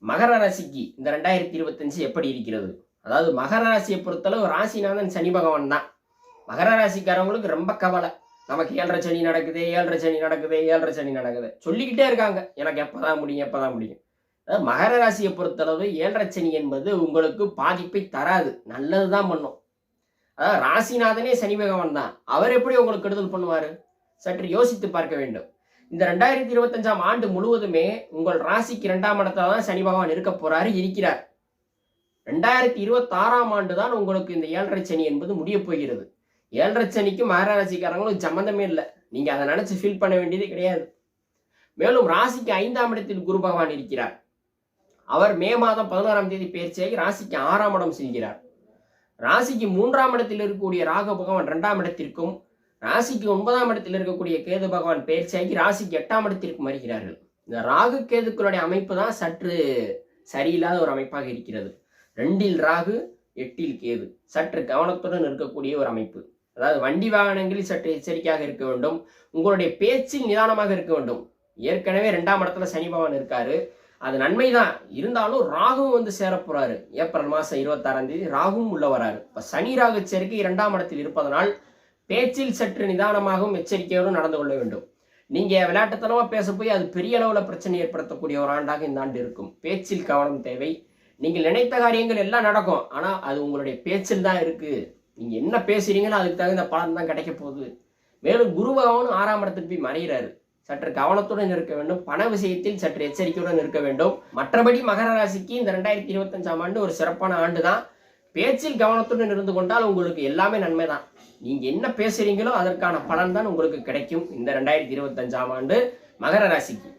மகர ராசிக்கு இந்த 2025 எப்படி இருக்கிறது? அதாவது மகர ராசியை பொறுத்தளவு ராசிநாதன் சனி பகவான் தான். மகர ராசிக்காரவங்களுக்கு ரொம்ப கவலை. நமக்கு 7.5 சனி நடக்குது, 7.5 சனி நடக்குது, 7.5 சனி நடக்குது சொல்லிக்கிட்டே இருக்காங்க. எனக்கு எப்பதான் முடியும், எப்பதான் முடியும். அதாவது மகர ராசியை பொறுத்தளவு 7.5 சனி என்பது உங்களுக்கு பாதிப்பை தராது, நல்லதுதான் பண்ணும். அதாவது ராசிநாதனே சனி பகவான் தான். அவர் எப்படி உங்களுக்கு கெடுதல் பண்ணுவாரு? சற்று யோசித்து பார்க்க வேண்டும். இந்த 2025ஆம் ஆண்டு முழுவதுமே உங்கள் ராசிக்கு 2ஆம் இடத்துல தான் சனி பகவான் இருக்க போறாரு, இருக்கிறார். 2026ஆம் ஆண்டு தான் உங்களுக்கு இந்த 7.5 சனி என்பது முடிய போகிறது. 7.5 சனிக்கு மகர ராசிக்காரங்களுக்கு சம்பந்தமே இல்லை. நீங்க அதை நினைச்சு ஃபீல் பண்ண வேண்டியது கிடையாது. மேலும் ராசிக்கு 5ஆம் இடத்தில் குரு பகவான் இருக்கிறார். அவர் மே மாதம் 11ஆம் தேதி பயிற்சியாகி ராசிக்கு 6ஆம் இடம் செல்கிறார். ராசிக்கு 3ஆம் இடத்தில் இருக்கக்கூடிய ராகு பகவான் 2ஆம் இடத்திற்கும், ராசிக்கு 9ஆம் இடத்தில் இருக்கக்கூடிய கேது பகவான் பயிற்சியாகி ராசிக்கு 8ஆம் இடத்திற்கும் வருகிறார்கள். இந்த ராகு கேதுக்களுடைய அமைப்பு தான் சற்று சரியில்லாத ஒரு அமைப்பாக இருக்கிறது. 2இல் ராகு, 8இல் கேது, சற்று கவனத்துடன் இருக்கக்கூடிய ஒரு அமைப்பு. அதாவது வண்டி வாகனங்களில் சற்று எச்சரிக்கையாக இருக்க வேண்டும். உங்களுடைய பேச்சில் நிதானமாக இருக்க வேண்டும். ஏற்கனவே 2ஆம் இடத்துல சனி பகவான் இருக்காரு, அது நன்மைதான். இருந்தாலும் ராகுவும் வந்து சேர போறாரு. ஏப்ரல் மாசம் 26ஆம் தேதி ராகுவும் உள்ள வராரு. இப்ப சனி ராகு சேர்க்கை 2ஆம் இடத்தில் இருப்பதனால் பேச்சில் சற்று நிதானமாகவும் எச்சரிக்கையோடும் நடந்து கொள்ள வேண்டும். நீங்க விளையாட்டுத்தனமா பேச போய் அது பெரிய அளவுல பிரச்சனை ஏற்படுத்தக்கூடிய ஒரு ஆண்டாக இந்த ஆண்டு இருக்கும். பேச்சில் கவனம் தேவை. நீங்கள் நினைத்த காரியங்கள் எல்லாம் நடக்கும், ஆனா அது உங்களுடைய பேச்சில் தான் இருக்கு. நீங்க என்ன பேசுறீங்களோ அதுக்கு தகுந்த பலன் தான் கிடைக்க போகுது. மேலும் குரு பகவானும் 6ஆம் இடத்துக்கு போய் மறைகிறாரு. சற்று கவனத்துடன் இருக்க வேண்டும். பண விஷயத்தில் சற்று எச்சரிக்கையுடன் இருக்க வேண்டும். மற்றபடி மகர ராசிக்கு இந்த 2025ஆம் ஆண்டு ஒரு சிறப்பான ஆண்டு தான். பேச்சில் கவனத்துடன் இருந்து கொண்டால் உங்களுக்கு எல்லாமே நன்மை தான். நீங்க என்ன பேசுறீங்களோ அதற்கான பலன் தான் உங்களுக்கு கிடைக்கும் இந்த 2025ஆம் ஆண்டு மகர ராசிக்கு.